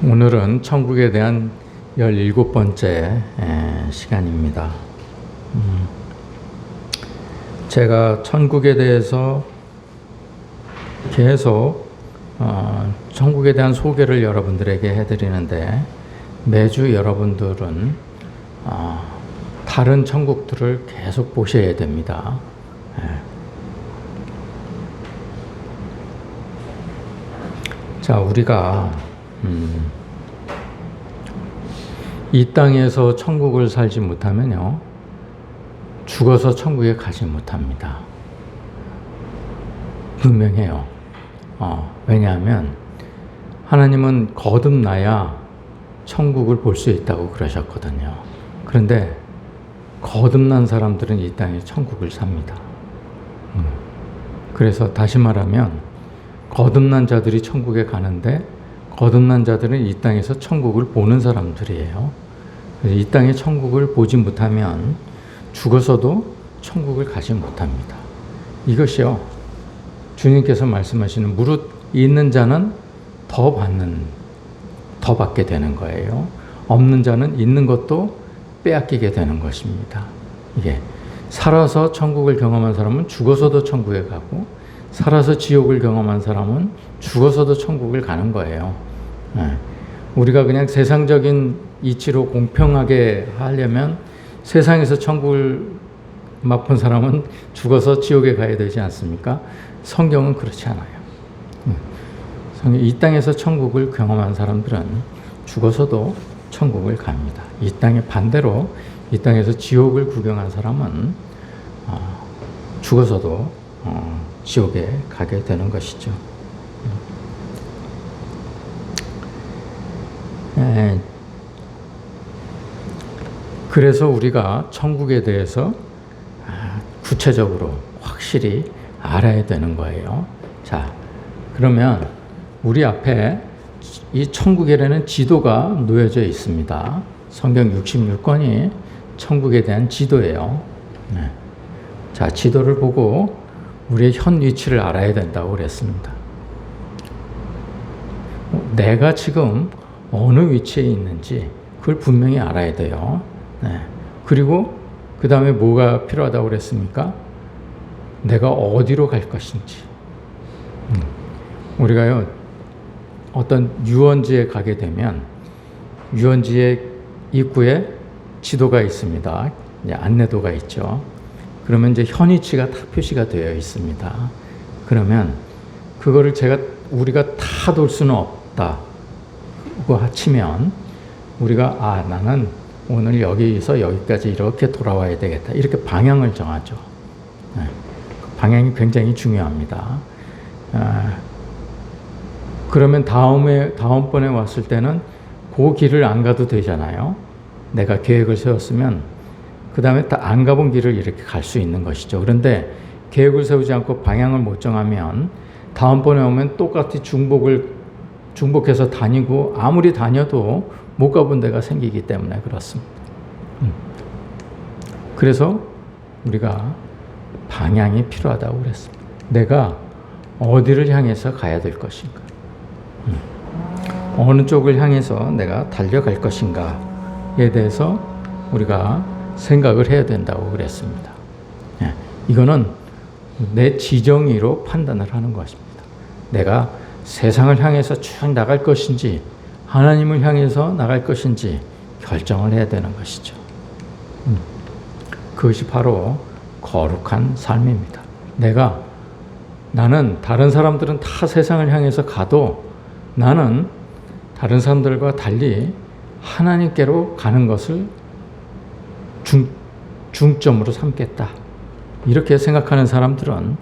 오늘은 천국에 대한 17번째 시간입니다. 제가 천국에 대해서 계속 천국에 대한 소개를 여러분들에게 해드리는데 매주 여러분들은 다른 천국들을 계속 보셔야 됩니다. 자, 우리가 이 땅에서 천국을 살지 못하면요, 죽어서 천국에 가지 못합니다. 분명해요. 왜냐하면 하나님은 거듭나야 천국을 볼 수 있다고 그러셨거든요. 그런데 거듭난 사람들은 이 땅에 천국을 삽니다. 그래서 다시 말하면 거듭난 자들이 천국에 가는데 거듭난 자들은 이 땅에서 천국을 보는 사람들이에요. 그래서 이 땅에 천국을 보지 못하면 죽어서도 천국을 가지 못합니다. 이것이요, 주님께서 말씀하시는 무릇 있는 자는 더 받게 되는 거예요. 없는 자는 있는 것도 빼앗기게 되는 것입니다. 이게 살아서 천국을 경험한 사람은 죽어서도 천국에 가고, 살아서 지옥을 경험한 사람은 죽어서도 천국을 가는 거예요. 우리가 그냥 세상적인 이치로 공평하게 하려면 세상에서 천국을 맛본 사람은 죽어서 지옥에 가야 되지 않습니까? 성경은 그렇지 않아요. 이 땅에서 천국을 경험한 사람들은 죽어서도 천국을 갑니다. 이 땅의 반대로 이 땅에서 지옥을 구경한 사람은 죽어서도 지옥에 가게 되는 것이죠. 그래서 우리가 천국에 대해서 구체적으로 확실히 알아야 되는 거예요. 자, 그러면 우리 앞에 이 천국이라는 지도가 놓여져 있습니다. 성경 66권이 천국에 대한 지도예요. 자, 지도를 보고 우리의 현 위치를 알아야 된다고 그랬습니다. 내가 지금 어느 위치에 있는지 그걸 분명히 알아야 돼요. 그리고 그 다음에 뭐가 필요하다고 그랬습니까? 내가 어디로 갈 것인지. 우리가요, 어떤 유원지에 가게 되면 유원지의 입구에 지도가 있습니다. 안내도가 있죠. 그러면 이제 현 위치가 다 표시가 되어 있습니다. 그러면 그거를 우리가 다 돌 수는 없다고 치면 우리가 나는 오늘 여기서 여기까지 이렇게 돌아와야 되겠다, 이렇게 방향을 정하죠. 방향이 굉장히 중요합니다. 그러면 다음번에 왔을 때는 그 길을 안 가도 되잖아요. 내가 계획을 세웠으면 그 다음에 안 가본 길을 이렇게 갈 수 있는 것이죠. 그런데 계획을 세우지 않고 방향을 못 정하면 다음번에 오면 똑같이 중복해서 다니고 아무리 다녀도 못 가본 데가 생기기 때문에 그렇습니다. 그래서 우리가 방향이 필요하다고 그랬습니다. 내가 어디를 향해서 가야 될 것인가? 어느 쪽을 향해서 내가 달려갈 것인가에 대해서 우리가 생각을 해야 된다고 그랬습니다. 이거는 내 지정의로 판단을 하는 것입니다. 내가 세상을 향해서 쭉 나갈 것인지 하나님을 향해서 나갈 것인지 결정을 해야 되는 것이죠. 그것이 바로 거룩한 삶입니다. 나는 다른 사람들은 다 세상을 향해서 가도 나는 다른 사람들과 달리 하나님께로 가는 것을 중점으로 삼겠다, 이렇게 생각하는 사람들은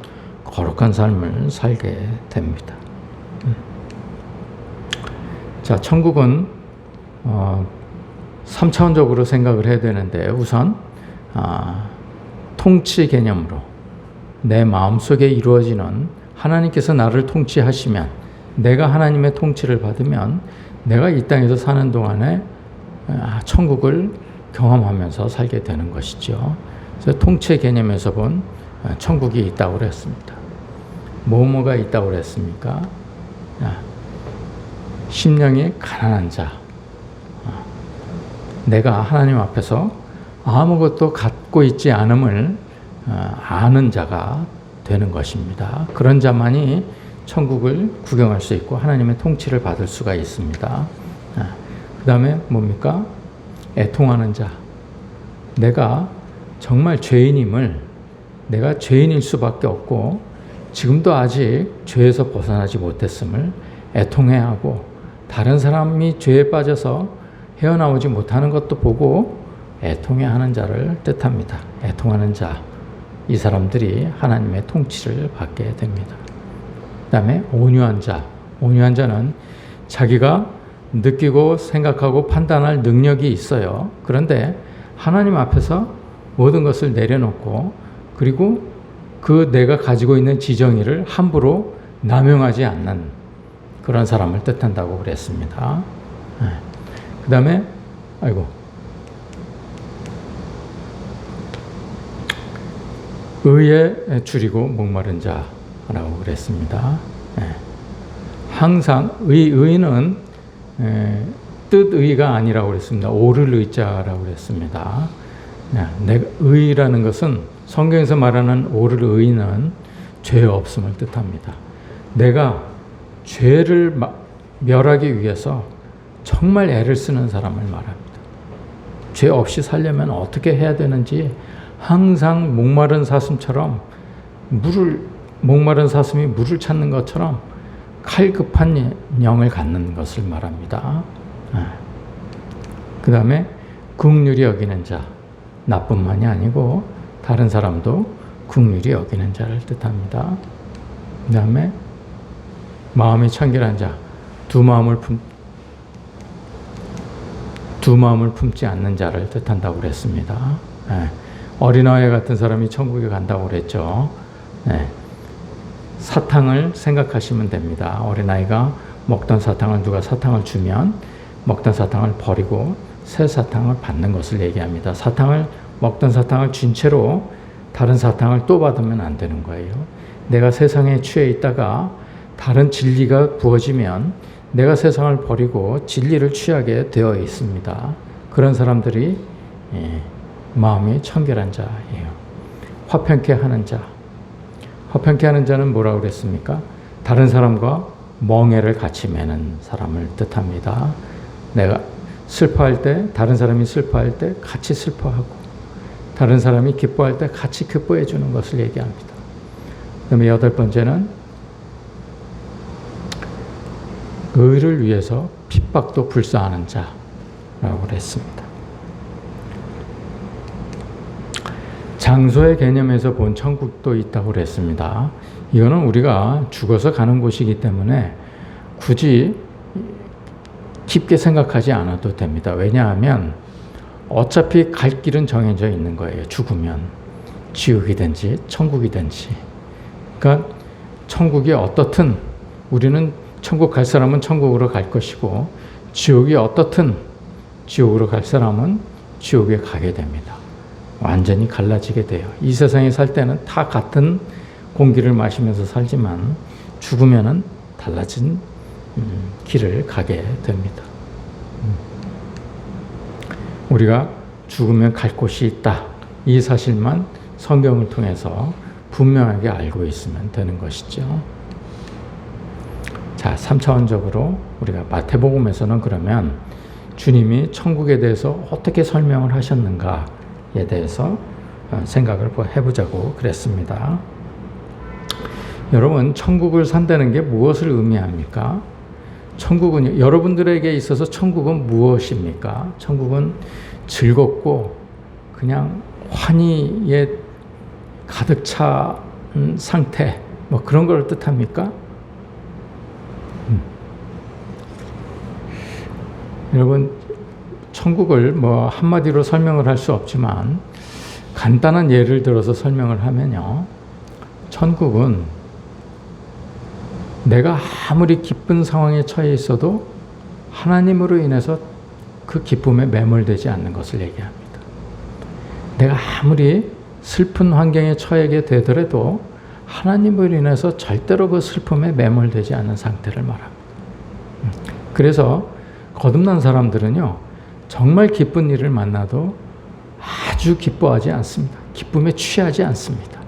거룩한 삶을 살게 됩니다. 자, 천국은 3차원적으로 생각을 해야 되는데 우선 통치 개념으로 내 마음속에 이루어지는, 하나님께서 나를 통치하시면, 내가 하나님의 통치를 받으면 내가 이 땅에서 사는 동안에 천국을 경험하면서 살게 되는 것이죠. 그래서 통치 개념에서 본 천국이 있다고 그랬습니다. 뭐가 있다고 그랬습니까? 심령이 가난한 자, 내가 하나님 앞에서 아무것도 갖고 있지 않음을 아는 자가 되는 것입니다. 그런 자만이 천국을 구경할 수 있고 하나님의 통치를 받을 수가 있습니다. 그 다음에 뭡니까? 애통하는 자. 내가 정말 죄인임을, 내가 죄인일 수밖에 없고 지금도 아직 죄에서 벗어나지 못했음을 애통해하고, 다른 사람이 죄에 빠져서 헤어나오지 못하는 것도 보고 애통해하는 자를 뜻합니다. 애통하는 자, 이 사람들이 하나님의 통치를 받게 됩니다. 그 다음에 온유한 자. 온유한 자는 자기가 느끼고 생각하고 판단할 능력이 있어요. 그런데 하나님 앞에서 모든 것을 내려놓고, 그리고 그 내가 가지고 있는 지정의를 함부로 남용하지 않는 그런 사람을 뜻한다고 그랬습니다. 그 다음에 의에 줄이고 목마른 자라고 그랬습니다. 항상 의는 뜻의가 아니라고 그랬습니다. 오를 의자라고 그랬습니다. 의라는 것은, 성경에서 말하는 오를 의는 죄 없음을 뜻합니다. 내가 죄를 멸하기 위해서 정말 애를 쓰는 사람을 말합니다. 죄 없이 살려면 어떻게 해야 되는지 항상 목마른 사슴처럼, 목마른 사슴이 물을 찾는 것처럼 칼급한 영을 갖는 것을 말합니다. 그 다음에 긍휼히 여기는 자. 나뿐만이 아니고 다른 사람도 긍휼히 여기는 자를 뜻합니다. 그 다음에 마음이 청결한 자. 두 마음을 품지 않는 자를 뜻한다고 그랬습니다. 어린아이 같은 사람이 천국에 간다고 그랬죠. 사탕을 생각하시면 됩니다. 어린아이가 먹던 사탕을, 누가 사탕을 주면 먹던 사탕을 버리고 새 사탕을 받는 것을 얘기합니다. 먹던 사탕을 쥔 채로 다른 사탕을 또 받으면 안 되는 거예요. 내가 세상에 취해 있다가 다른 진리가 부어지면 내가 세상을 버리고 진리를 취하게 되어 있습니다. 그런 사람들이 마음이 청결한 자예요. 화평케 하는 자. 화평케 하는 자는 뭐라고 그랬습니까? 다른 사람과 멍에를 같이 매는 사람을 뜻합니다. 내가 슬퍼할 때, 다른 사람이 슬퍼할 때 같이 슬퍼하고, 다른 사람이 기뻐할 때 같이 기뻐해 주는 것을 얘기합니다. 그 다음에 8번째는 의를 위해서 핍박도 불사하는 자라고 그랬습니다. 장소의 개념에서 본 천국도 있다고 그랬습니다. 이거는 우리가 죽어서 가는 곳이기 때문에 굳이 깊게 생각하지 않아도 됩니다. 왜냐하면 어차피 갈 길은 정해져 있는 거예요. 죽으면 지옥이든지 천국이든지. 그러니까 천국이 어떻든 우리는 천국 갈 사람은 천국으로 갈 것이고, 지옥이 어떻든 지옥으로 갈 사람은 지옥에 가게 됩니다. 완전히 갈라지게 돼요. 이 세상에 살 때는 다 같은 공기를 마시면서 살지만 죽으면은 달라진 길을 가게 됩니다. 우리가 죽으면 갈 곳이 있다. 이 사실만 성경을 통해서 분명하게 알고 있으면 되는 것이죠. 자, 3차원적으로 우리가 마태복음에서는 그러면 주님이 천국에 대해서 어떻게 설명을 하셨는가에 대해서 생각을 해보자고 그랬습니다. 여러분, 천국을 산다는 게 무엇을 의미합니까? 천국은, 여러분들에게 있어서 천국은 무엇입니까? 천국은 즐겁고 그냥 환희에 가득 찬 상태, 뭐 그런 걸 뜻합니까? 여러분, 천국을 뭐 한마디로 설명을 할 수 없지만 간단한 예를 들어서 설명을 하면요, 천국은 내가 아무리 기쁜 상황에 처해 있어도 하나님으로 인해서 그 기쁨에 매몰되지 않는 것을 얘기합니다. 내가 아무리 슬픈 환경에 처하게 되더라도 하나님으로 인해서 절대로 그 슬픔에 매몰되지 않는 상태를 말합니다. 그래서 거듭난 사람들은요, 정말 기쁜 일을 만나도 아주 기뻐하지 않습니다. 기쁨에 취하지 않습니다.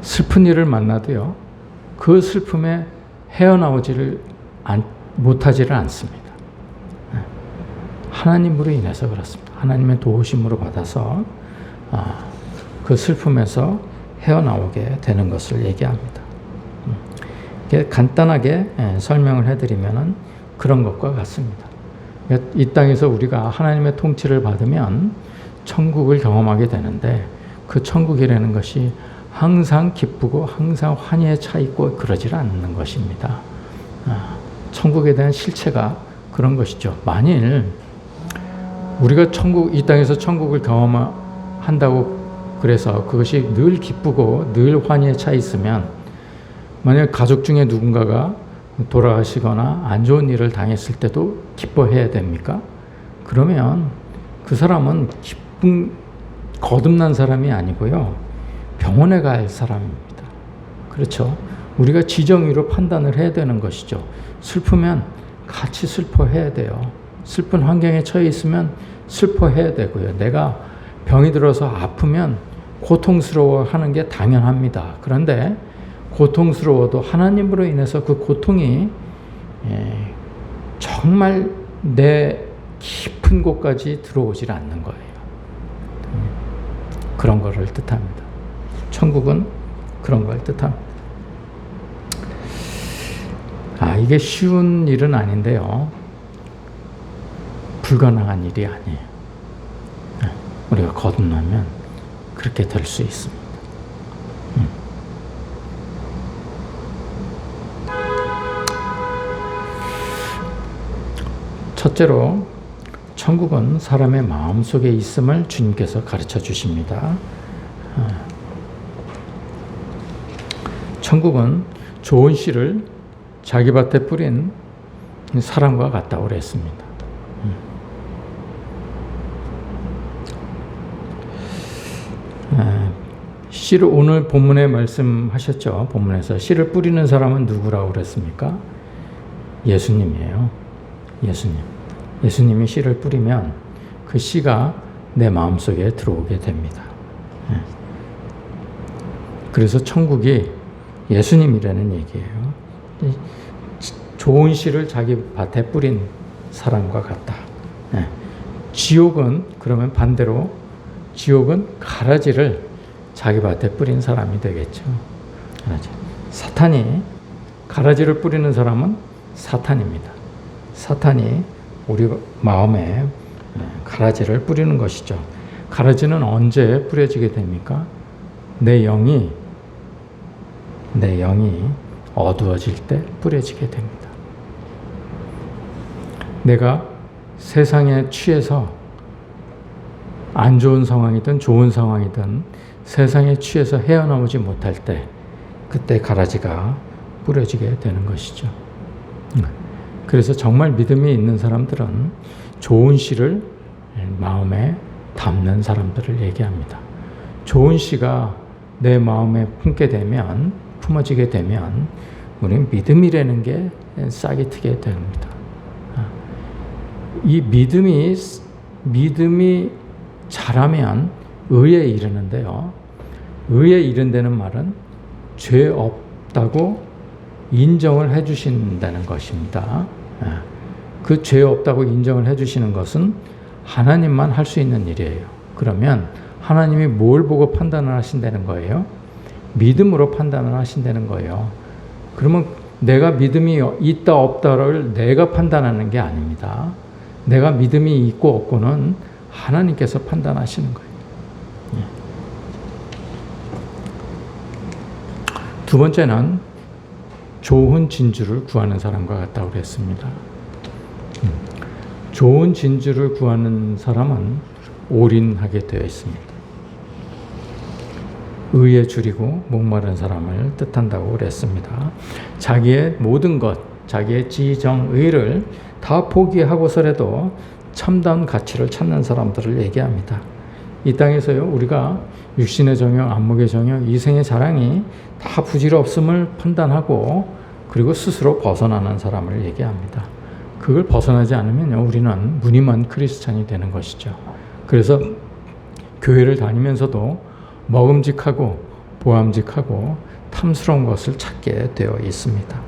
슬픈 일을 만나도요, 그 슬픔에 헤어나오지를 못하지를 않습니다. 하나님으로 인해서 그렇습니다. 하나님의 도우심으로 받아서 그 슬픔에서 헤어나오게 되는 것을 얘기합니다. 간단하게 설명을 해드리면 그런 것과 같습니다. 이 땅에서 우리가 하나님의 통치를 받으면 천국을 경험하게 되는데, 그 천국이라는 것이 항상 기쁘고 항상 환희에 차 있고 그러질 않는 것입니다. 천국에 대한 실체가 그런 것이죠. 만일 우리가 이 땅에서 천국을 경험한다고 그래서 그것이 늘 기쁘고 늘 환희에 차 있으면, 만약 가족 중에 누군가가 돌아가시거나 안 좋은 일을 당했을 때도 기뻐해야 됩니까? 그러면 그 사람은 거듭난 사람이 아니고요, 병원에 갈 사람입니다. 그렇죠? 우리가 지정의로 판단을 해야 되는 것이죠. 슬프면 같이 슬퍼해야 돼요. 슬픈 환경에 처해 있으면 슬퍼해야 되고요. 내가 병이 들어서 아프면 고통스러워하는 게 당연합니다. 그런데 고통스러워도 하나님으로 인해서 그 고통이 정말 내 깊은 곳까지 들어오질 않는 거예요. 그런 거를 뜻합니다. 천국은 그런 걸 뜻합니다. 이게 쉬운 일은 아닌데요, 불가능한 일이 아니에요. 우리가 거듭나면 그렇게 될 수 있습니다. 첫째로, 천국은 사람의 마음속에 있음을 주님께서 가르쳐 주십니다. 천국은 좋은 씨를 자기 밭에 뿌린 사람과 같다고 그랬습니다. 씨를, 오늘 본문에 말씀하셨죠. 본문에서 씨를 뿌리는 사람은 누구라고 그랬습니까? 예수님이에요. 예수님이 씨를 뿌리면 그 씨가 내 마음속에 들어오게 됩니다. 그래서 천국이 예수님이라는 얘기예요. 좋은 씨를 자기 밭에 뿌린 사람과 같다. 지옥은 그러면 반대로, 지옥은 가라지를 자기 밭에 뿌린 사람이 되겠죠. 사탄이, 가라지를 뿌리는 사람은 사탄입니다. 사탄이 우리 마음에 가라지를 뿌리는 것이죠. 가라지는 언제 뿌려지게 됩니까? 내 영이 어두워질 때 뿌려지게 됩니다. 내가 세상에 취해서, 안 좋은 상황이든 좋은 상황이든 세상에 취해서 헤어나오지 못할 때, 그때 가라지가 뿌려지게 되는 것이죠. 그래서 정말 믿음이 있는 사람들은 좋은 씨를 마음에 담는 사람들을 얘기합니다. 좋은 씨가 내 마음에 품어지게 되면 우리는 믿음이라는 게 싹이 트게 됩니다. 이 믿음이 자라면 의에 이르는데요, 의에 이른다는 말은 죄 없다고 인정을 해 주신다는 것입니다. 그 죄 없다고 인정을 해 주시는 것은 하나님만 할 수 있는 일이에요. 그러면 하나님이 뭘 보고 판단을 하신다는 거예요? 믿음으로 판단을 하신다는 거예요. 그러면 내가 믿음이 있다 없다를 내가 판단하는 게 아닙니다. 내가 믿음이 있고 없고는 하나님께서 판단하시는 거예요. 두 번째는 좋은 진주를 구하는 사람과 같다고 그랬습니다. 좋은 진주를 구하는 사람은 올인하게 되어 있습니다. 의에 줄이고 목마른 사람을 뜻한다고 그랬습니다. 자기의 모든 것, 자기의 지정의를 다 포기하고서라도 참다운 가치를 찾는 사람들을 얘기합니다. 이 땅에서요, 우리가 육신의 정욕, 안목의 정욕, 이생의 자랑이 다 부질없음을 판단하고 그리고 스스로 벗어나는 사람을 얘기합니다. 그걸 벗어나지 않으면요, 우리는 무늬만 크리스찬이 되는 것이죠. 그래서 교회를 다니면서도 먹음직하고 보암직하고 탐스러운 것을 찾게 되어 있습니다.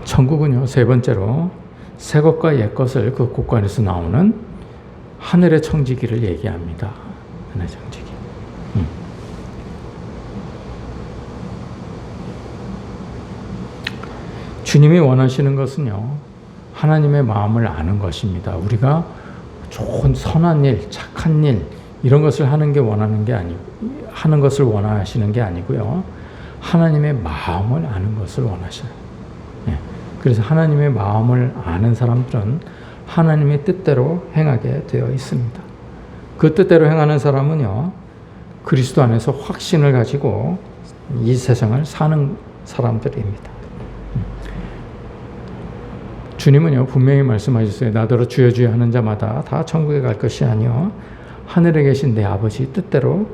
천국은요, 세 번째로 새 것과 옛 것을 그 곳간에서 나오는 하늘의 청지기를 얘기합니다. 하늘의 청지기. 주님이 원하시는 것은요, 하나님의 마음을 아는 것입니다. 우리가 좋은 선한 일, 착한 일 이런 것을 하는 것을 원하시는 게 아니고요, 하나님의 마음을 아는 것을 원하셔요. 그래서 하나님의 마음을 아는 사람들은 하나님의 뜻대로 행하게 되어 있습니다. 그 뜻대로 행하는 사람은요, 그리스도 안에서 확신을 가지고 이 세상을 사는 사람들입니다. 주님은요, 분명히 말씀하셨어요. 나더러 주여 주여 하는 자마다 다 천국에 갈 것이 아니요 하늘에 계신 내 아버지 뜻대로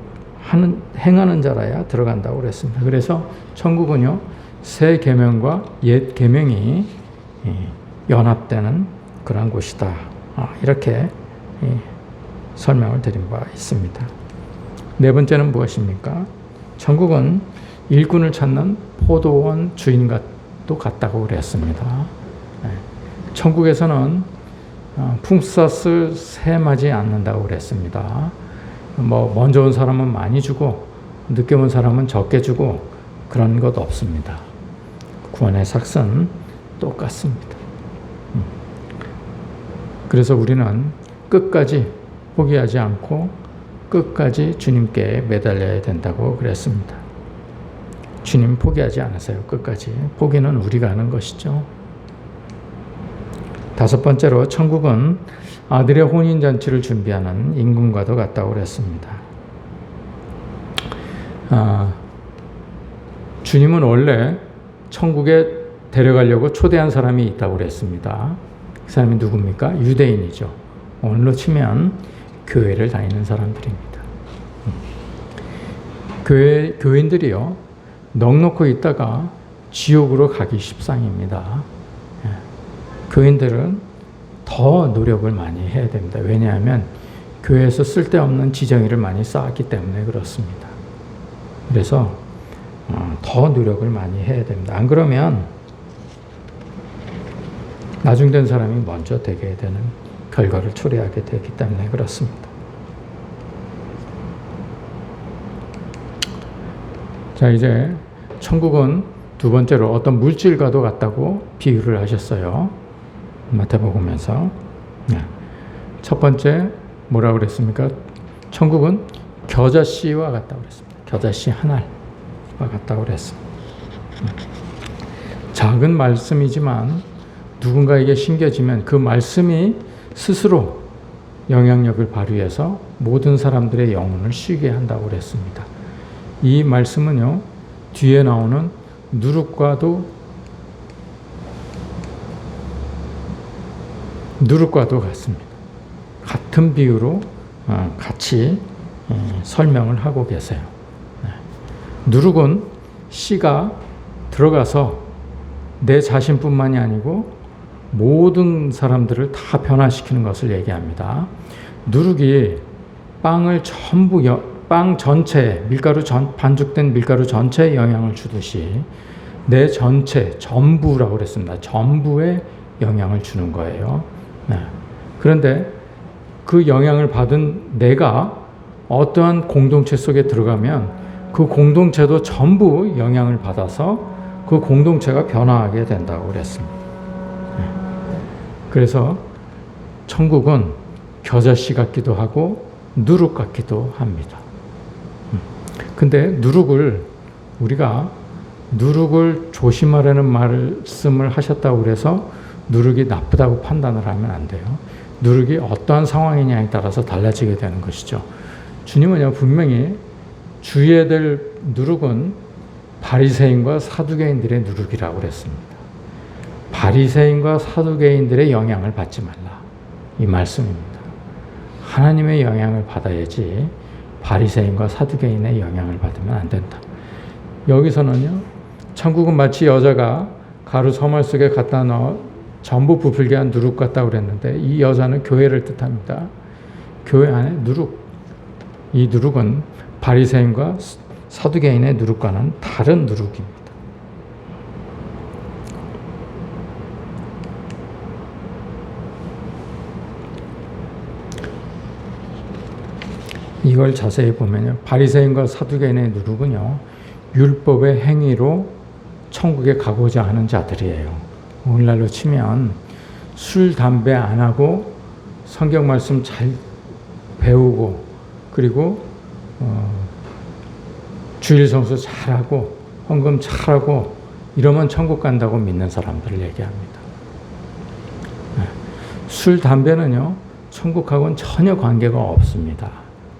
행하는 자라야 들어간다고 그랬습니다. 그래서 천국은요, 새 계명과 옛 계명이 연합되는 그런 곳이다. 이렇게 설명을 드린 바 있습니다. 네 번째는 무엇입니까? 천국은 일꾼을 찾는 포도원 주인과도 같다고 그랬습니다. 천국에서는 품삯을 셈하지 않는다고 그랬습니다. 먼저 온 사람은 많이 주고 늦게 온 사람은 적게 주고 그런 것 없습니다. 구원의 삭은 똑같습니다. 그래서 우리는 끝까지 포기하지 않고 끝까지 주님께 매달려야 된다고 그랬습니다. 주님 포기하지 않으세요. 끝까지. 포기는 우리가 하는 것이죠. 다섯 번째로 천국은 아들의 혼인잔치를 준비하는 임금과도 같다고 그랬습니다. 주님은 원래 천국에 데려가려고 초대한 사람이 있다고 그랬습니다. 그 사람이 누굽니까? 유대인이죠. 오늘로 치면 교회를 다니는 사람들입니다. 교인들이요, 넉넉히 있다가 지옥으로 가기 십상입니다. 교인들은 더 노력을 많이 해야 됩니다. 왜냐하면 교회에서 쓸데없는 지정의를 많이 쌓았기 때문에 그렇습니다. 그래서 더 노력을 많이 해야 됩니다. 안 그러면 나중된 사람이 먼저 되게 되는 결과를 초래하게 되기 때문에 그렇습니다. 자, 이제 천국은 두 번째로 어떤 물질과도 같다고 비유를 하셨어요. 마태복음에서. 첫 번째 뭐라고 그랬습니까? 천국은 겨자씨와 같다고 그랬습니다. 겨자씨 한 알과 같다고 그랬습니다. 작은 말씀이지만 누군가에게 심겨지면 그 말씀이 스스로 영향력을 발휘해서 모든 사람들의 영혼을 쉬게 한다고 그랬습니다. 이 말씀은요, 뒤에 나오는 누룩과도 같습니다. 같은 비유로 같이 설명을 하고 계세요. 누룩은 씨가 들어가서 내 자신뿐만이 아니고 모든 사람들을 다 변화시키는 것을 얘기합니다. 누룩이 빵을 전부 빵 전체 반죽된 밀가루 전체에 영향을 주듯이 내 전체 전부라고 그랬습니다. 전부에 영향을 주는 거예요. 그런데 그 영향을 받은 내가 어떠한 공동체 속에 들어가면 그 공동체도 전부 영향을 받아서 그 공동체가 변화하게 된다고 그랬습니다. 그래서 천국은 겨자씨 같기도 하고 누룩 같기도 합니다. 근데 우리가 누룩을 조심하라는 말씀을 하셨다고 그래서 누룩이 나쁘다고 판단을 하면 안 돼요. 누룩이 어떠한 상황이냐에 따라서 달라지게 되는 것이죠. 주님은요, 분명히 주의해야 될 누룩은 바리새인과 사두개인들의 누룩이라고 그랬습니다. 바리새인과 사두개인들의 영향을 받지 말라, 이 말씀입니다. 하나님의 영향을 받아야지 바리새인과 사두개인의 영향을 받으면 안 된다. 여기서는요, 천국은 마치 여자가 가루 서말 속에 갖다 넣어 전부 부풀게 한 누룩 같다 그랬는데 이 여자는 교회를 뜻합니다. 교회 안에 누룩. 이 누룩은 바리새인과 사두개인의 누룩과는 다른 누룩입니다. 이걸 자세히 보면요. 바리새인과 사두개인의 누룩은요. 율법의 행위로 천국에 가고자 하는 자들이에요. 오늘날로 치면 술, 담배 안 하고 성경 말씀 잘 배우고 그리고 주일 성수 잘하고 헌금 잘하고 이러면 천국 간다고 믿는 사람들을 얘기합니다. 술, 담배는요. 천국하고는 전혀 관계가 없습니다.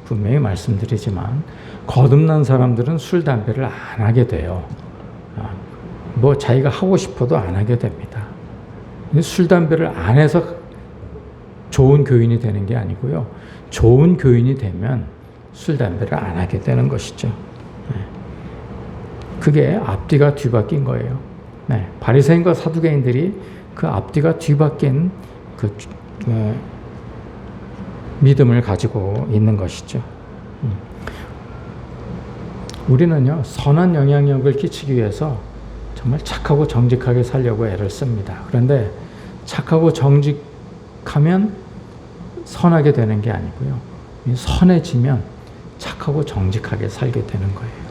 분명히 말씀드리지만 거듭난 사람들은 술, 담배를 안 하게 돼요. 뭐 자기가 하고 싶어도 안 하게 됩니다. 술, 담배를 안 해서 좋은 교인이 되는 게 아니고요. 좋은 교인이 되면 술, 담배를 안 하게 되는 것이죠. 그게 앞뒤가 뒤바뀐 거예요. 바리새인과 사두개인들이 그 앞뒤가 뒤바뀐 그 믿음을 가지고 있는 것이죠. 우리는요, 선한 영향력을 끼치기 위해서 정말 착하고 정직하게 살려고 애를 씁니다. 그런데 착하고 정직하면 선하게 되는 게 아니고요. 선해지면 착하고 정직하게 살게 되는 거예요.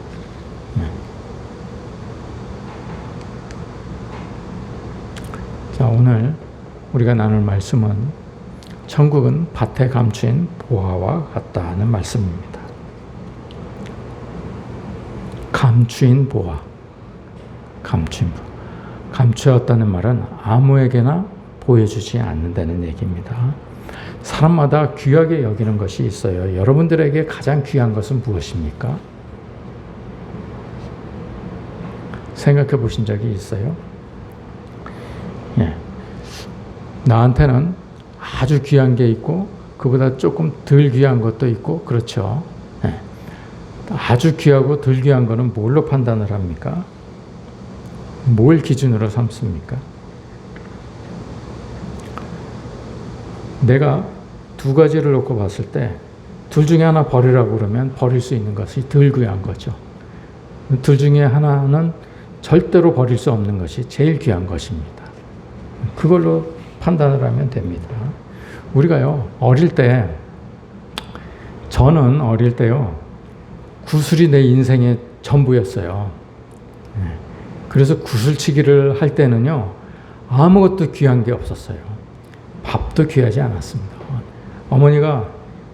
자, 오늘 우리가 나눌 말씀은 천국은 밭에 감추인 보화와 같다는 말씀입니다. 감추인 보화, 감추인 보화. 감추었다는 말은 아무에게나 보여주지 않는다는 얘기입니다. 사람마다 귀하게 여기는 것이 있어요. 여러분들에게 가장 귀한 것은 무엇입니까? 생각해 보신 적이 있어요? 나한테는 아주 귀한 게 있고 그보다 조금 덜 귀한 것도 있고 그렇죠. 아주 귀하고 덜 귀한 거는 뭘로 판단을 합니까? 뭘 기준으로 삼습니까? 내가 두 가지를 놓고 봤을 때 둘 중에 하나 버리라고 그러면 버릴 수 있는 것이 덜 귀한 거죠. 둘 중에 하나는 절대로 버릴 수 없는 것이 제일 귀한 것입니다. 그걸로 판단을 하면 됩니다. 우리가요, 저는 어릴 때요, 구슬이 내 인생의 전부였어요. 그래서 구슬치기를 할 때는요, 아무것도 귀한 게 없었어요. 밥도 귀하지 않았습니다. 어머니가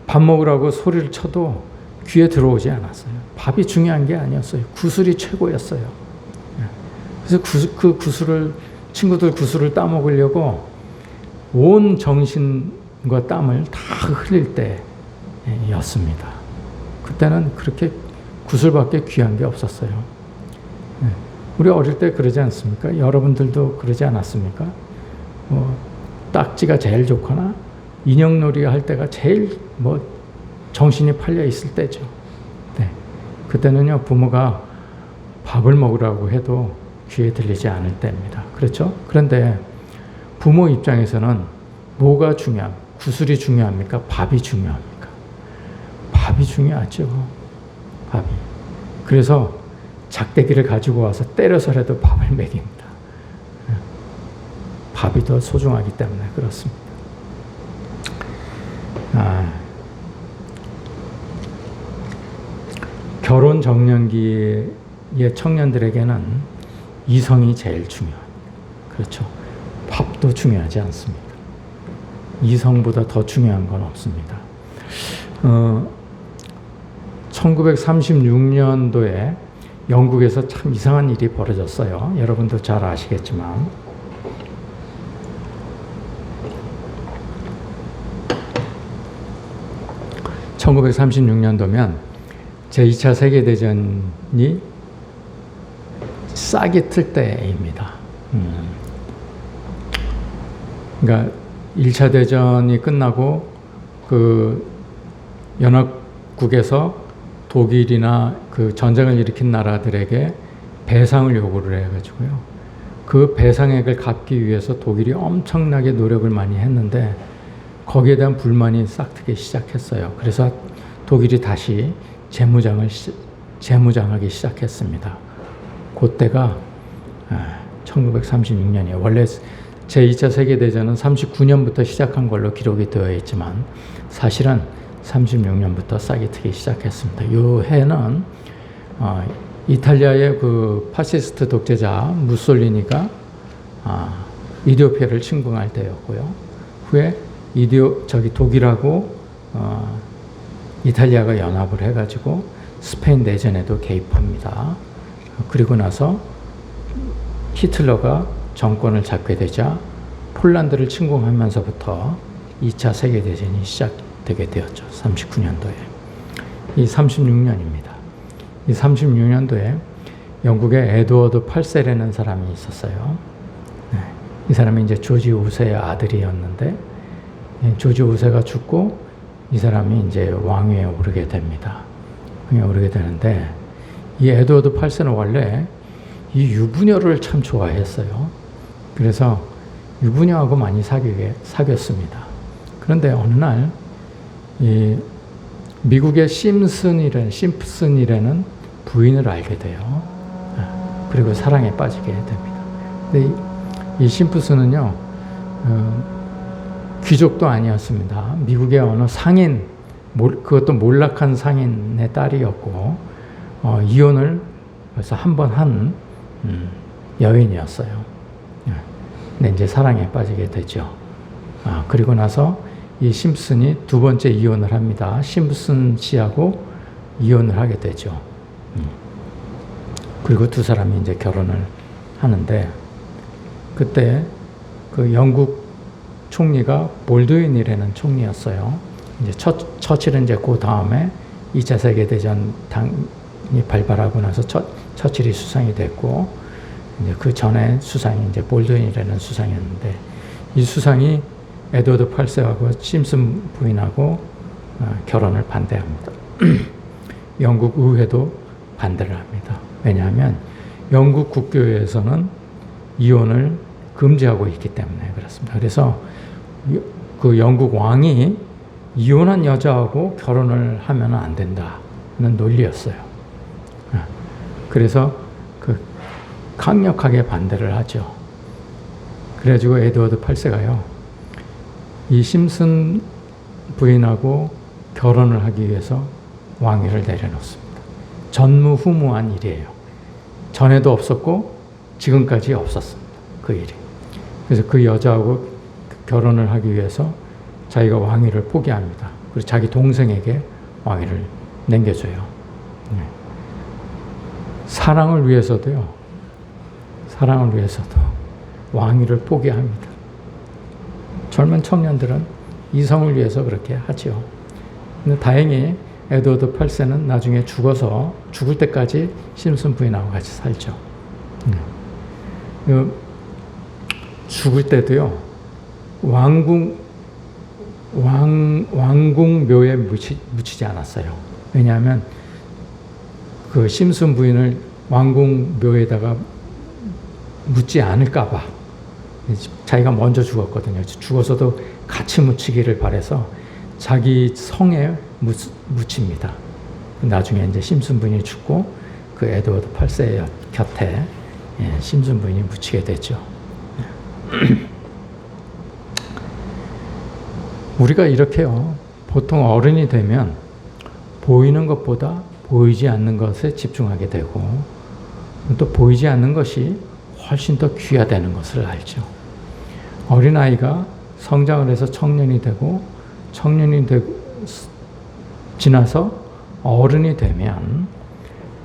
밥 먹으라고 소리를 쳐도 귀에 들어오지 않았어요. 밥이 중요한 게 아니었어요. 구슬이 최고였어요. 그래서 그 구슬을, 친구들 구슬을 따먹으려고 온 정신과 땀을 다 흘릴 때였습니다. 그때는 그렇게 구슬밖에 귀한 게 없었어요. 우리 어릴 때 그러지 않습니까? 여러분들도 그러지 않았습니까? 딱지가 제일 좋거나 인형놀이 할 때가 제일 정신이 팔려 있을 때죠. 그때는요, 부모가 밥을 먹으라고 해도 귀에 들리지 않을 때입니다. 그렇죠? 그런데 부모 입장에서는 뭐가 구슬이 중요합니까? 밥이 중요합니까? 밥이 중요하죠. 밥이. 그래서 작대기를 가지고 와서 때려서라도 밥을 먹입니다. 밥이 더 소중하기 때문에 그렇습니다. 결혼 정년기의 청년들에게는 이성이 제일 중요합니다. 그렇죠. 밥도 중요하지 않습니다. 이성보다 더 중요한 건 없습니다. 1936년도에 영국에서 참 이상한 일이 벌어졌어요. 여러분도 잘 아시겠지만 1936년도면 제2차 세계대전이 싹이 틀 때입니다. 그러니까 1차 대전이 끝나고 그 연합국에서 독일이나 그 전쟁을 일으킨 나라들에게 배상을 요구를 해가지고요. 그 배상액을 갚기 위해서 독일이 엄청나게 노력을 많이 했는데 거기에 대한 불만이 싹트기 시작했어요. 그래서 독일이 다시 재무장하기 시작했습니다. 그때가 1936년이에요. 원래 제2차 세계대전은 39년부터 시작한 걸로 기록이 되어 있지만 사실은 36년부터 싹이 트기 시작했습니다. 이 해는 이탈리아의 그 파시스트 독재자 무솔리니가 이디오피아를 침공할 때였고요. 후에 독일하고 이탈리아가 연합을 해가지고 스페인 내전에도 개입합니다. 그리고 나서 히틀러가 정권을 잡게 되자 폴란드를 침공하면서부터 2차 세계대전이 시작되게 되었죠. 39년도에. 이 36년입니다. 이 36년도에 영국의 에드워드 8세라는 사람이 있었어요. 이 사람이 이제 조지 5세의 아들이었는데 조지 5세가 죽고 이 사람이 이제 왕위에 오르게 됩니다. 왕위에 오르게 되는데 이 에드워드 8세는 원래 이 유부녀를 참 좋아했어요. 그래서 유부녀하고 많이 사귀었습니다. 그런데 어느 날 이 미국의 심슨이라는 부인을 알게 돼요. 그리고 사랑에 빠지게 됩니다. 근데 이 심슨은요, 귀족도 아니었습니다. 미국의 어느 상인, 그것도 몰락한 상인의 딸이었고, 이혼을 벌써 한 번 한 여인이었어요. 근데 이제 사랑에 빠지게 되죠. 그리고 나서 이 심슨이 두 번째 이혼을 합니다. 심슨 씨하고 이혼을 하게 되죠. 그리고 두 사람이 이제 결혼을 하는데, 그때 그 영국 총리가 볼드윈이라는 총리였어요. 이제 처칠은 이제 그 다음에 2차 세계대전이 발발하고 나서 처칠이 수상이 됐고, 이제 그 전에 수상이 이제 볼드윈이라는 수상이었는데, 이 수상이 에드워드 8세하고 심슨 부인하고 결혼을 반대합니다. 영국 의회도 반대를 합니다. 왜냐하면 영국 국교에서는 이혼을 금지하고 있기 때문에 그렇습니다. 그래서 그 영국 왕이 이혼한 여자하고 결혼을 하면 안 된다는 논리였어요. 그래서 그 강력하게 반대를 하죠. 그래가지고 에드워드 8세가요, 이 심슨 부인하고 결혼을 하기 위해서 왕위를 내려놓습니다. 전무후무한 일이에요. 전에도 없었고 지금까지 없었습니다. 그 일이. 그래서 그 여자하고 결혼을 하기 위해서 자기가 왕위를 포기합니다. 그리고 자기 동생에게 왕위를 남겨줘요. 사랑을 위해서도 왕위를 포기합니다. 젊은 청년들은 이성을 위해서 그렇게 하지요. 근데 다행히 에드워드 8세는 나중에 죽을 때까지 심슨 부인하고 같이 살죠. 죽을 때도요, 왕궁묘에 묻히지 않았어요. 왜냐하면 그 심슨 부인을 왕궁묘에다가 묻지 않을까봐. 자기가 먼저 죽었거든요. 죽어서도 같이 묻히기를 바래서 자기 성에 묻힙니다. 나중에 이제 심슨 부인이 죽고 그 에드워드 8세 곁에 심슨 부인이 묻히게 되죠. 우리가 이렇게요, 보통 어른이 되면 보이는 것보다 보이지 않는 것에 집중하게 되고, 또 보이지 않는 것이 훨씬 더 귀하다는 것을 알죠. 어린아이가 성장을 해서 청년이 되고 지나서 어른이 되면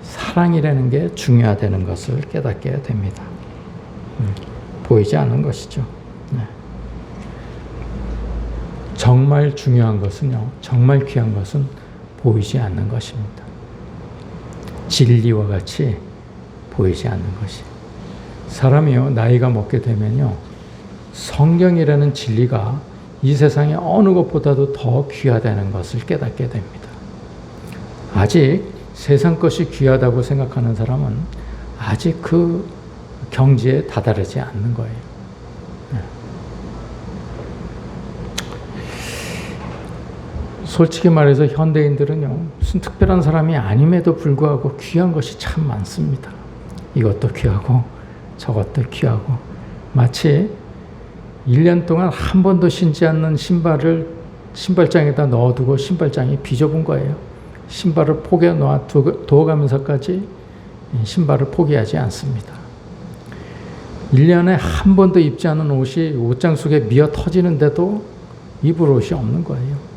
사랑이라는 게 중요하다는 것을 깨닫게 됩니다. 보이지 않는 것이죠. 정말 중요한 것은요, 정말 귀한 것은 보이지 않는 것입니다. 진리와 같이 보이지 않는 것이. 사람이요, 나이가 먹게 되면요, 성경이라는 진리가 이 세상의 어느 것보다도 더 귀하다는 것을 깨닫게 됩니다. 아직 세상 것이 귀하다고 생각하는 사람은 아직 그 경지에 다다르지 않는 거예요. 솔직히 말해서 현대인들은요, 무슨 특별한 사람이 아님에도 불구하고 귀한 것이 참 많습니다. 이것도 귀하고 저것도 귀하고, 마치 1년 동안 한 번도 신지 않는 신발을 신발장에다 넣어두고 신발장이 비좁은 거예요. 신발을 포개 두어가면서까지 신발을 포기하지 않습니다. 1년에 한 번도 입지 않은 옷이 옷장 속에 미어 터지는데도 입을 옷이 없는 거예요.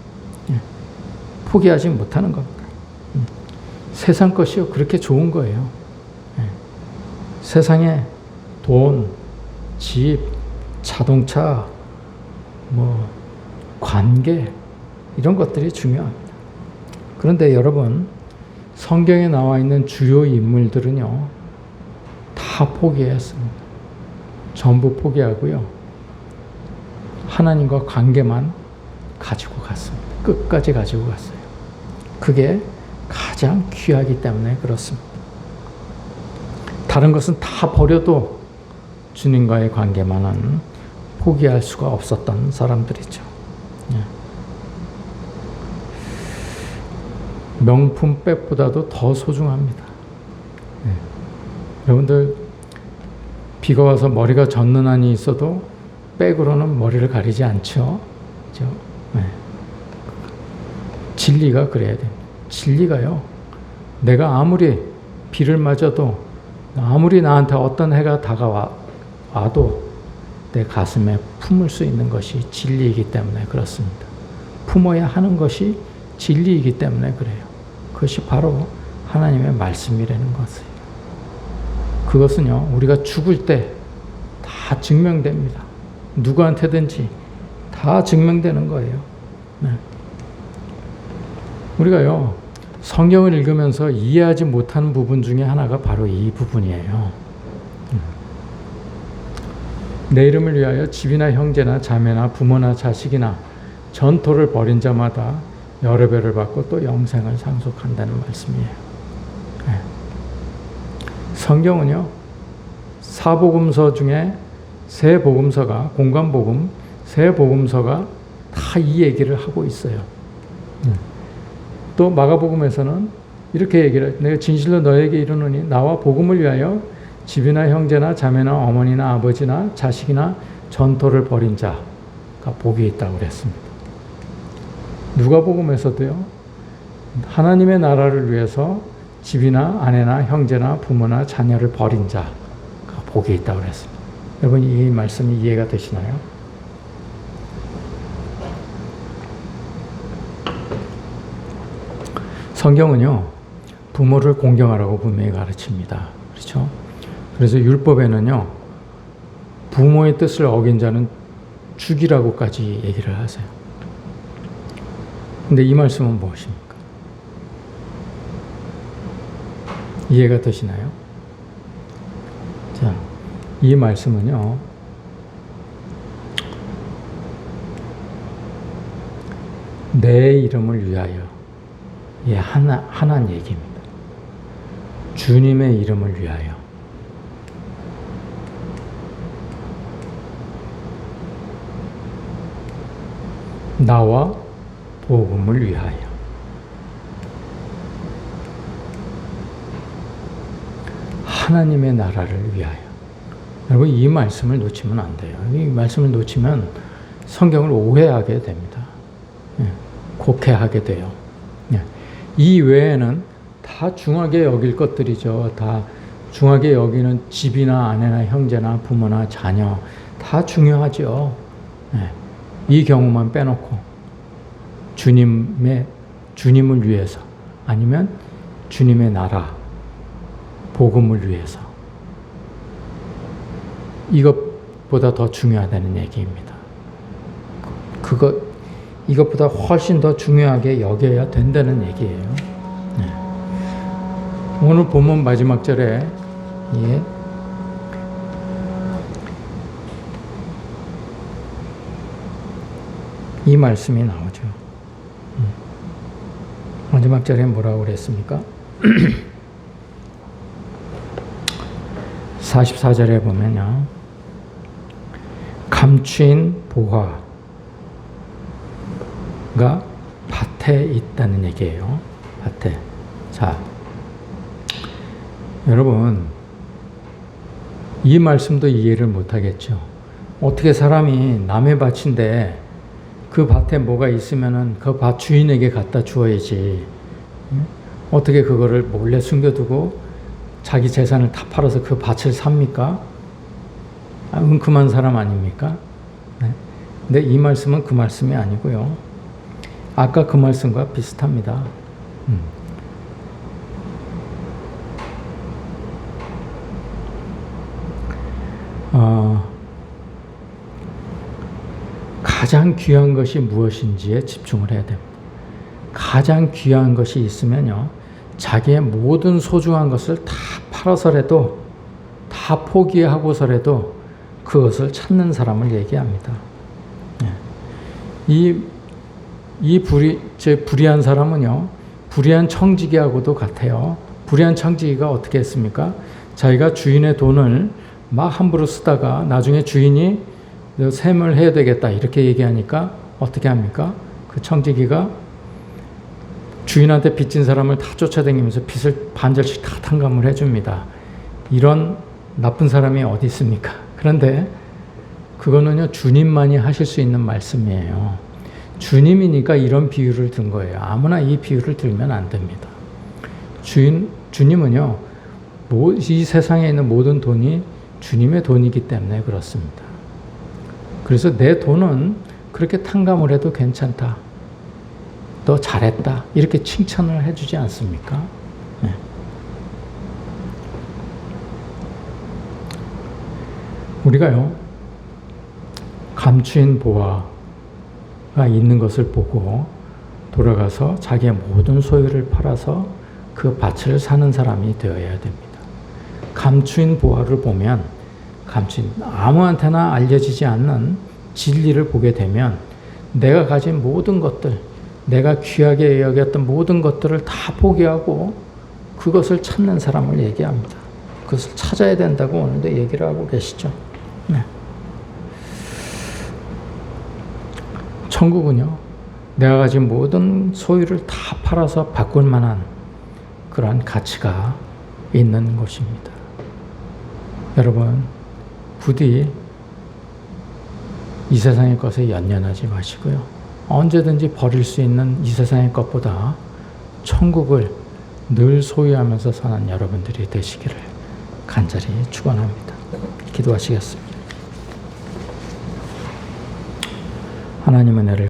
포기하지 못하는 겁니다. 세상 것이요, 그렇게 좋은 거예요. 세상에 돈, 집, 자동차, 관계, 이런 것들이 중요합니다. 그런데 여러분, 성경에 나와 있는 주요 인물들은요, 다 포기했습니다. 전부 포기하고요, 하나님과 관계만 가지고 갔습니다. 끝까지 가지고 갔어요. 그게 가장 귀하기 때문에 그렇습니다. 다른 것은 다 버려도 주님과의 관계만은 포기할 수가 없었던 사람들이죠. 명품 백보다도 더 소중합니다. 여러분들, 비가 와서 머리가 젖는 한이 있어도 백으로는 머리를 가리지 않죠. 그렇죠? 진리가 그래야 됩니다. 진리가요, 내가 아무리 비를 맞아도, 아무리 나한테 어떤 해가 다가와도 내 가슴에 품을 수 있는 것이 진리이기 때문에 그렇습니다. 품어야 하는 것이 진리이기 때문에 그래요. 그것이 바로 하나님의 말씀이라는 것이에요. 그것은요, 우리가 죽을 때 다 증명됩니다. 누구한테든지 다 증명되는 거예요. 우리가요, 성경을 읽으면서 이해하지 못하는 부분 중에 하나가 바로 이 부분이에요. 내 이름을 위하여 집이나 형제나 자매나 부모나 자식이나 전토를 벌인 자마다 여러 배를 받고 또 영생을 상속한다는 말씀이에요. 성경은요, 사복음서 중에 세 복음서가, 공관복음, 세 복음서가 다 이 얘기를 하고 있어요. 또 마가복음에서는 이렇게 얘기를 해요. 내가 진실로 너에게 이르노니 나와 복음을 위하여 집이나 형제나 자매나 어머니나 아버지나 자식이나 전토를 벌인 자가 복이 있다고 그랬습니다. 누가복음에서도요, 하나님의 나라를 위해서 집이나 아내나 형제나 부모나 자녀를 버린 자가 복이 있다고 그랬습니다. 여러분, 이 말씀이 이해가 되시나요? 성경은요, 부모를 공경하라고 분명히 가르칩니다. 그렇죠? 그래서 율법에는요, 부모의 뜻을 어긴 자는 죽이라고까지 얘기를 하세요. 근데 이 말씀은 무엇입니까? 이해가 되시나요? 자, 이 말씀은요, 내 이름을 위하여, 하나는 얘기입니다. 주님의 이름을 위하여. 나와 복음을 위하여. 하나님의 나라를 위하여. 여러분, 이 말씀을 놓치면 안 돼요. 이 말씀을 놓치면 성경을 오해하게 됩니다. 곡해하게 돼요. 이 외에는 다 중하게 여길 것들이죠. 다 중하게 여기는 집이나 아내나 형제나 부모나 자녀, 다 중요하죠. 이 경우만 빼놓고 주님을 위해서, 아니면 주님의 나라, 복음을 위해서, 이것보다 더 중요하다는 얘기입니다. 이것보다 훨씬 더 중요하게 여겨야 된다는 얘기예요. 오늘 본문 마지막 절에 이 말씀이 나오죠. 마지막 절에 뭐라고 그랬습니까? 44절에 보면요. 감추인 보화가 밭에 있다는 얘기예요. 밭에. 자, 여러분, 이 말씀도 이해를 못하겠죠. 어떻게 사람이 남의 밭인데 그 밭에 뭐가 있으면은 그 밭 주인에게 갖다 주어야지. 어떻게 그거를 몰래 숨겨두고 자기 재산을 다 팔아서 그 밭을 삽니까? 은큼한 사람 아닙니까? 네. 근데 이 말씀은 그 말씀이 아니고요. 아까 그 말씀과 비슷합니다. 가장 귀한 것이 무엇인지에 집중을 해야 됩니다. 가장 귀한 것이 있으면요, 자기의 모든 소중한 것을 다 팔아서라도, 다 포기하고서라도 그것을 찾는 사람을 얘기합니다. 불의한 사람은요, 불의한 청지기하고도 같아요. 불의한 청지기가 어떻게 했습니까? 자기가 주인의 돈을 막 함부로 쓰다가 나중에 주인이 셈을 해야 되겠다 이렇게 얘기하니까 어떻게 합니까? 그 청지기가 주인한테 빚진 사람을 다 쫓아다니면서 빚을 반절씩 다 탕감을 해줍니다. 이런 나쁜 사람이 어디 있습니까? 그런데 그거는요, 주님만이 하실 수 있는 말씀이에요. 주님이니까 이런 비유를 든 거예요. 아무나 이 비유를 들면 안 됩니다. 주님은요, 이 세상에 있는 모든 돈이 주님의 돈이기 때문에 그렇습니다. 그래서 내 돈은 그렇게 탕감을 해도 괜찮다. 너 잘했다. 이렇게 칭찬을 해주지 않습니까? 네. 우리가요, 감추인 보화가 있는 것을 보고 돌아가서 자기의 모든 소유를 팔아서 그 밭을 사는 사람이 되어야 됩니다. 감추인 보화를 보면, 아무한테나 알려지지 않는 진리를 보게 되면 내가 가진 모든 것들, 내가 귀하게 여겼던 모든 것들을 다 포기하고 그것을 찾는 사람을 얘기합니다. 그것을 찾아야 된다고 오늘도 얘기를 하고 계시죠. 네. 천국은요, 내가 가진 모든 소유를 다 팔아서 바꿀 만한 그러한 가치가 있는 곳입니다. 여러분, 부디 이 세상의 것에 연연하지 마시고요. 언제든지 버릴 수 있는 이 세상의 것보다 천국을 늘 소유하면서 사는 여러분들이 되시기를 간절히 축원합니다. 기도하시겠습니다. 하나님의 은혜를